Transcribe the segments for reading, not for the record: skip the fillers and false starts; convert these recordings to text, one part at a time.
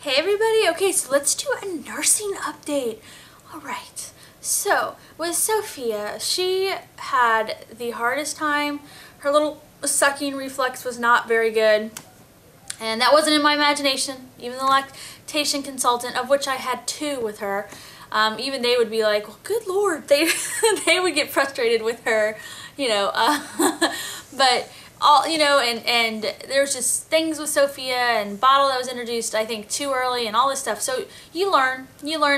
Hey everybody, okay, so let's do a nursing update. Alright, so with Sophia, she had the hardest time. Her little sucking reflex was not very good. And that wasn't in my imagination. Even the lactation consultant, of which I had two with her, even they would be like, well, good Lord, they would get frustrated with her, but all, and there's just things with Sophia and bottle that was introduced, I think, too early and all this stuff. So you learn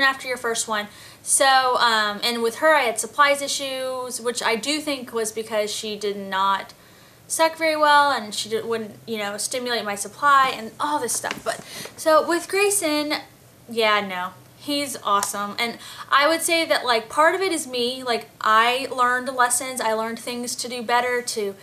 after your first one. So, and with her, I had supplies issues, which I do think was because she did not suck very well and she wouldn't, stimulate my supply and all this stuff. But so with Grayson, yeah, no, he's awesome. And I would say that like part of it is me. Like I learned lessons, I learned things to do better, to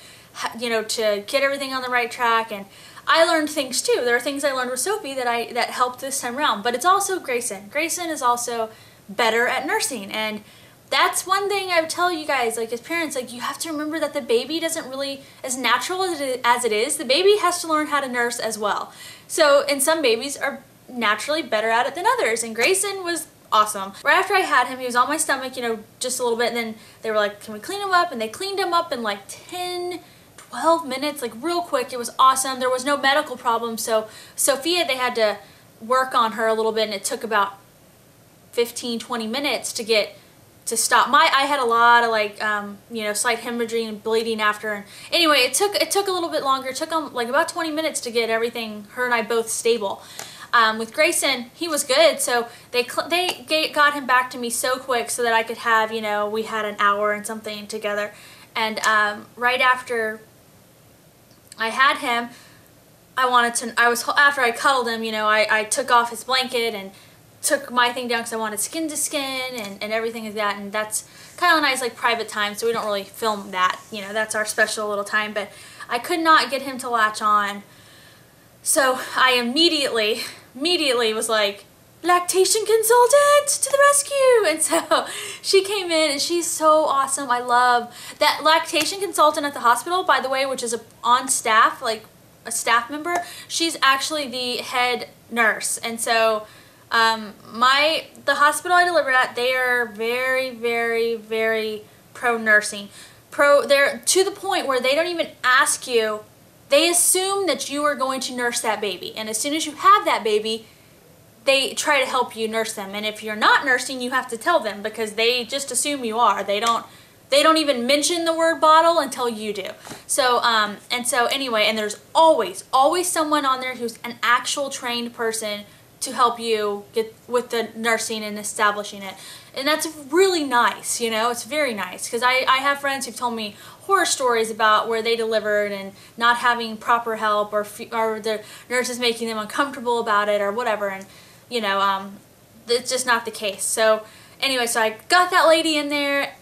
get everything on the right track, and I learned things too. There are things I learned with Sophie that helped this time around, but it's also Grayson. Grayson is also better at nursing, and that's one thing I would tell you guys, like as parents, like you have to remember that the baby doesn't really, as natural as it is, the baby has to learn how to nurse as well. So, and some babies are naturally better at it than others, and Grayson was awesome. Right after I had him, he was on my stomach, just a little bit, and then they were like, can we clean him up? And they cleaned him up in like 12 minutes, like real quick. It was awesome. There was no medical problem. So Sophia, they had to work on her a little bit, and it took about 15-20 minutes to stop. I had a lot of like slight hemorrhaging and bleeding after, and anyway, it took a little bit longer. It took like about 20 minutes to get everything, her and I both, stable. With Grayson, he was good, so they got him back to me so quick so that I could have, we had an hour and something together. And right after I had him, after I cuddled him, I took off his blanket and took my thing down because I wanted skin to skin and everything like that, and that's kind of nice, like private time, so we don't really film that, that's our special little time. But I could not get him to latch on, so I immediately was like, lactation consultant to the rescue. And so she came in, and she's so awesome. I love that lactation consultant at the hospital, by the way, which is on staff, like a staff member. She's actually the head nurse. And so the hospital I delivered at, they are very, very, very pro nursing. They're to the point where they don't even ask you. They assume that you are going to nurse that baby, and as soon as you have that baby, they try to help you nurse them. And if you're not nursing, you have to tell them, because they just assume you are. They don't even mention the word bottle until you do. So anyway, and there's always someone on there who's an actual trained person to help you get with the nursing and establishing it. And that's really nice, it's very nice, because I have friends who've told me horror stories about where they delivered and not having proper help, or the nurses making them uncomfortable about it or whatever, and it's just not the case. So anyway, so I got that lady in there.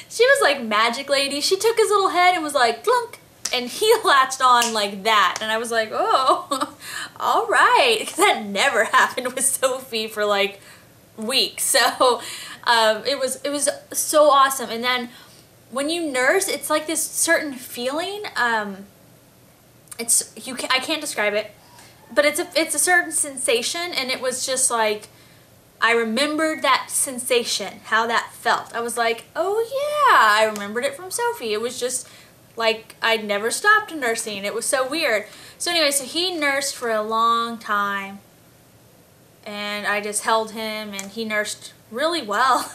She was like magic lady. She took his little head and was like, clunk, and he latched on like that, and I was like, oh, all right, because that never happened with Sophie for like weeks. So it was so awesome. And then when you nurse, it's like this certain feeling. I can't describe it, but it's a certain sensation, and it was just like, I remembered that sensation, how that felt. I was like, oh yeah, I remembered it from Sophie. It was just like I'd never stopped nursing. It was so weird. So anyway, so he nursed for a long time, and I just held him, and he nursed really well.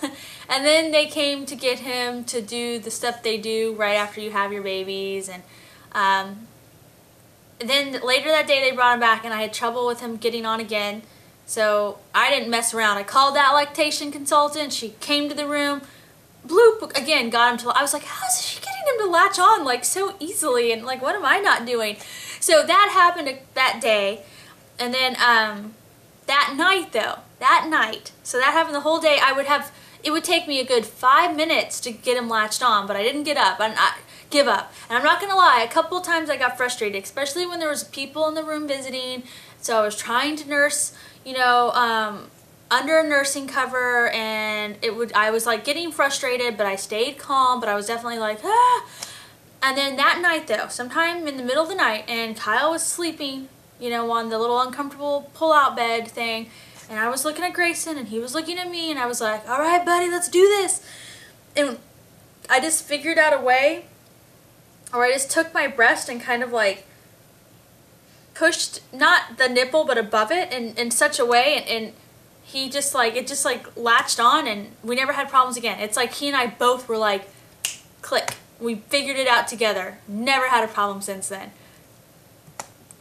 And then they came to get him to do the stuff they do right after you have your babies, and then later that day they brought him back, and I had trouble with him getting on again. So I didn't mess around. I called that lactation consultant. She came to the room, bloop, again, got him to, I was like, how is she getting him to latch on like so easily, and like what am I not doing? So that happened that day. And then that night, so that happened the whole day. It would take me a good 5 minutes to get him latched on, but I didn't give up. And I'm not gonna lie, a couple of times I got frustrated, especially when there was people in the room visiting. So I was trying to nurse, under a nursing cover, and I was like getting frustrated, but I stayed calm, but I was definitely like, ah. And then that night though, sometime in the middle of the night, and Kyle was sleeping you know, on the little uncomfortable pull-out bed thing. And I was looking at Grayson and he was looking at me and I was like, all right, buddy, let's do this. And I just figured out a way, or I just took my breast and kind of like pushed, not the nipple, but above it in such a way, and he just like, it just like latched on, and we never had problems again. It's like he and I both were like, click. We figured it out together. Never had a problem since then.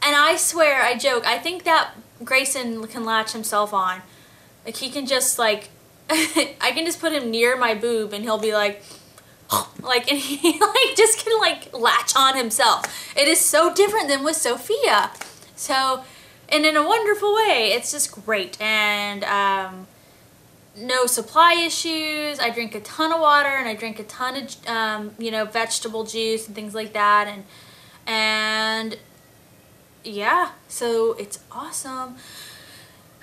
And I swear, I joke, I think that Grayson can latch himself on. Like he can just like, I can just put him near my boob and he'll be like, like, and he like just can like latch on himself. It is so different than with Sophia. So, and in a wonderful way, it's just great. And no supply issues. I drink a ton of water and I drink a ton of you know, vegetable juice and things like that. And yeah, so it's awesome.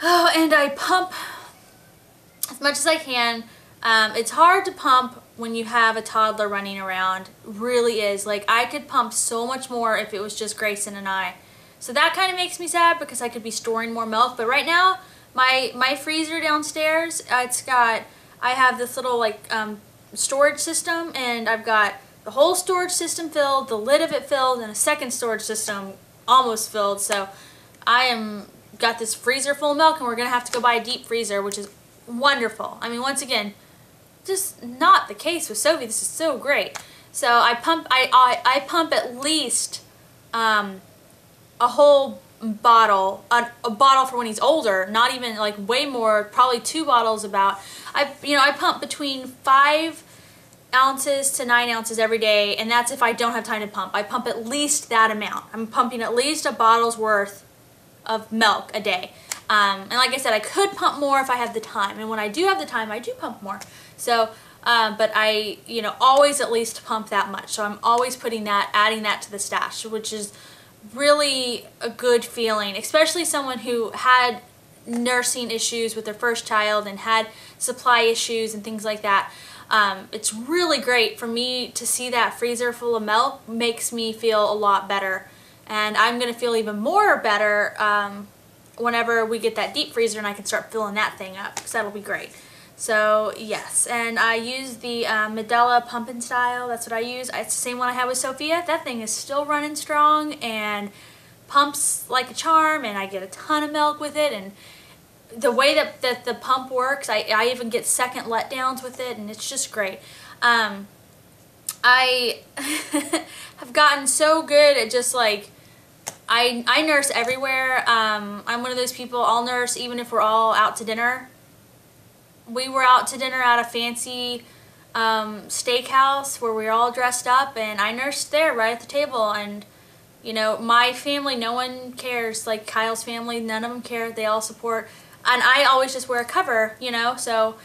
Oh, and I pump as much as I can. It's hard to pump when you have a toddler running around. Really is. Like, I could pump so much more if it was just Grayson and I. So that kind of makes me sad because I could be storing more milk. But right now, my freezer downstairs, I have this little like storage system, and I've got the whole storage system filled, the lid of it filled, and a second storage system almost filled. So got this freezer full of milk, and we're gonna have to go buy a deep freezer, which is wonderful. I mean, once again, just not the case with Sophie. This is so great. So I pump at least a whole bottle, a bottle for when he's older, not even like way more, probably 2 bottles about. I pump between 5 ounces to 9 ounces every day, and that's if I don't have time to pump. I pump at least that amount. I'm pumping at least a bottle's worth of milk a day. And like I said, I could pump more if I have the time, and when I do have the time, I do pump more. So, but I, you know, always at least pump that much. So I'm always adding that to the stash, which is really a good feeling, especially someone who had nursing issues with their first child and had supply issues and things like that. It's really great for me to see that freezer full of milk. Makes me feel a lot better, and I'm gonna feel even more better whenever we get that deep freezer and I can start filling that thing up, because that'll be great. So yes, and I use the Medela Pumpin' Style. That's what I use. It's the same one I had with Sophia. That thing is still running strong and pumps like a charm, and I get a ton of milk with it. And the way that the pump works, I even get second letdowns with it, and it's just great. I have gotten so good at just like, I nurse everywhere. I'm one of those people, I'll nurse even if we're all out to dinner. We were out to dinner at a fancy steakhouse where we were all dressed up, and I nursed there right at the table. And you know, my family, no one cares. Like Kyle's family, none of them care. They all support, and I always just wear a cover, you know. So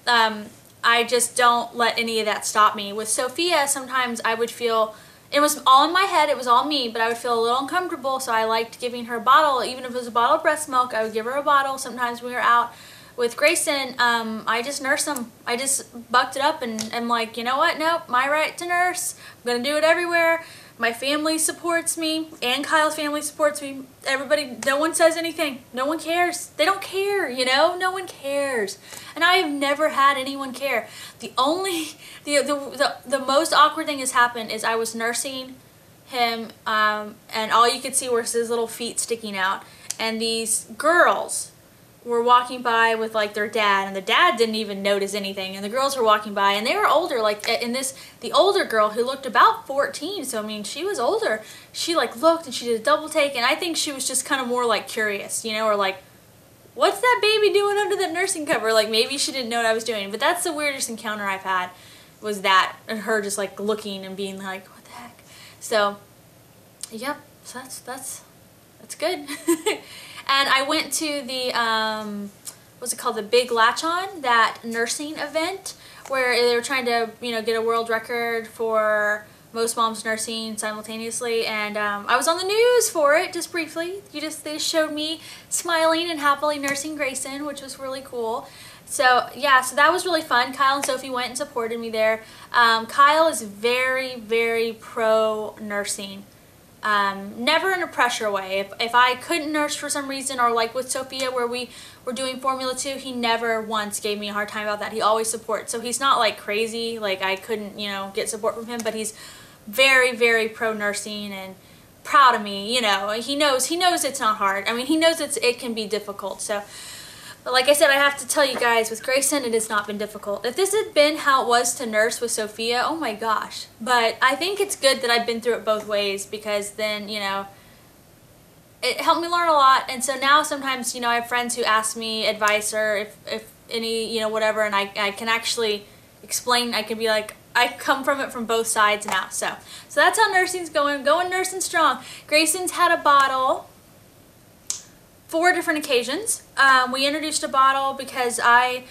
I just don't let any of that stop me. With Sophia, sometimes I would feel, it was all in my head, it was all me, but I would feel a little uncomfortable, so I liked giving her a bottle. Even if it was a bottle of breast milk, I would give her a bottle. Sometimes when we were out. With Grayson, I just nurse him. I just bucked it up and I'm like, you know what? Nope, my right to nurse. I'm gonna do it everywhere. My family supports me, and Kyle's family supports me. Everybody, no one says anything. No one cares. They don't care, you know? No one cares. And I have never had anyone care. The only, the most awkward thing has happened is I was nursing him, and all you could see was his little feet sticking out. And these girls were walking by with like their dad, and the dad didn't even notice anything, and the girls were walking by, and they were older. Like the older girl, who looked about 14, so I mean she was older, she like looked and she did a double take, and I think she was just kind of more like curious, you know, or like, what's that baby doing under that nursing cover? Like maybe she didn't know what I was doing. But that's the weirdest encounter I've had, was that, and her just like looking and being like, what the heck. So yep, so that's good. And I went to the, what's it called, the Big Latch On, that nursing event where they were trying to, you know, get a world record for most moms nursing simultaneously. And I was on the news for it, just briefly. They just showed me smiling and happily nursing Grayson, which was really cool. So yeah, so that was really fun. Kyle and Sophie went and supported me there. Kyle is very, very pro nursing. Never in a pressure way. If I couldn't nurse for some reason, or like with Sophia where we were doing Formula 2, he never once gave me a hard time about that. He always supports. So he's not like crazy, like I couldn't, you know, get support from him, but he's very, very pro nursing and proud of me, you know. He knows it's not hard. I mean, he knows it can be difficult. So, but like I said, I have to tell you guys, with Grayson, it has not been difficult. If this had been how it was to nurse with Sophia, oh my gosh. But I think it's good that I've been through it both ways, because then, you know, it helped me learn a lot. And so now sometimes, you know, I have friends who ask me advice, or if any, you know, whatever, and I can actually explain. I can be like, I come from it from both sides now. So that's how nursing's going nursing strong. Grayson's had a bottle 4 different occasions. We introduced a bottle because I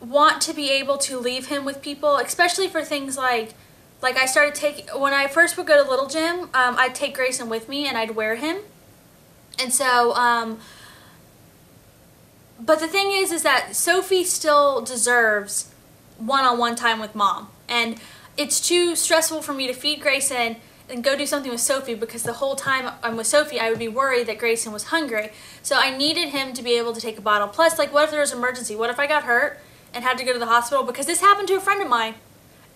want to be able to leave him with people, especially for things like I started taking, when I first would go to Little Gym, I'd take Grayson with me and I'd wear him. And so, but the thing is that Sophie still deserves one-on-one time with Mom. And it's too stressful for me to feed Grayson and go do something with Sophie, because the whole time I'm with Sophie, I would be worried that Grayson was hungry. So I needed him to be able to take a bottle. Plus, like, what if there was an emergency? What if I got hurt and had to go to the hospital? Because this happened to a friend of mine,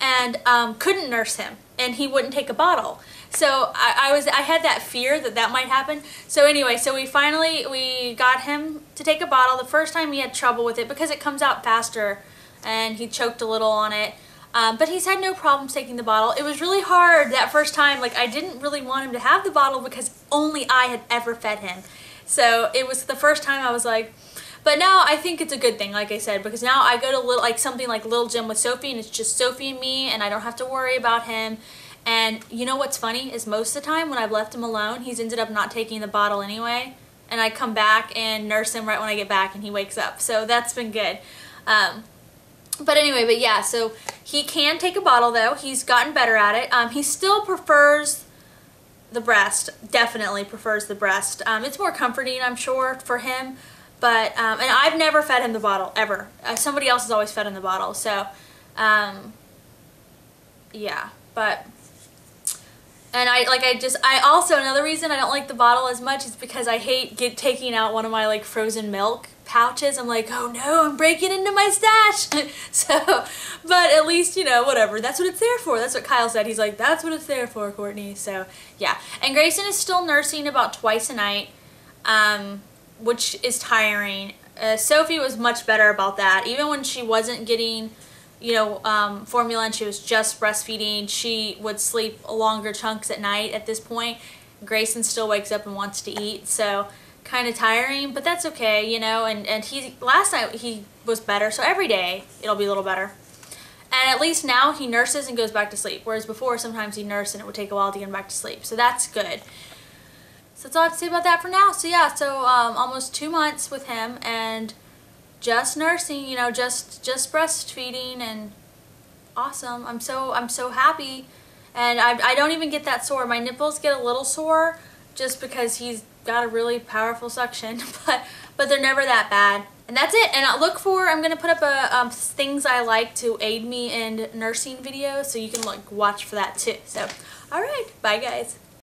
and couldn't nurse him, and he wouldn't take a bottle. So I had that fear that might happen. So anyway, so we got him to take a bottle. The first time he had trouble with it because it comes out faster, and he choked a little on it. But he's had no problems taking the bottle. It was really hard that first time. Like, I didn't really want him to have the bottle because only I had ever fed him. So it was the first time I was like, but now I think it's a good thing, like I said, because now I go to something like Little Gym with Sophie, and it's just Sophie and me, and I don't have to worry about him. And you know what's funny is most of the time when I've left him alone, he's ended up not taking the bottle anyway, and I come back and nurse him right when I get back, and he wakes up. So that's been good. But anyway, but yeah, so he can take a bottle though. He's gotten better at it. He still prefers the breast, definitely prefers the breast. It's more comforting, I'm sure, for him. But, and I've never fed him the bottle, ever. Somebody else has always fed him the bottle. So, yeah, but, and I also, another reason I don't like the bottle as much is because I hate taking out one of my, like, frozen milk pouches. I'm like, oh no, I'm breaking into my stash. So, but at least, you know, whatever. That's what it's there for. That's what Kyle said. He's like, that's what it's there for, Courtney. So, yeah. And Grayson is still nursing about twice a night, which is tiring. Sophie was much better about that. Even when she wasn't getting, you know, formula and she was just breastfeeding, she would sleep longer chunks at night at this point. Grayson still wakes up and wants to eat, so kind of tiring, but that's okay, you know. And last night he was better, so every day it'll be a little better. And at least now he nurses and goes back to sleep, whereas before sometimes he nursed and it would take a while to get him back to sleep. So that's good. So that's all I have to say about that for now. So yeah, so almost 2 months with him and just nursing, you know, just breastfeeding, and awesome. I'm so happy, and I don't even get that sore. My nipples get a little sore just because he's got a really powerful suction, but they're never that bad. And that's it. And I'm gonna put up things I like to aid me in nursing videos, so you can watch for that too. So, all right, bye guys.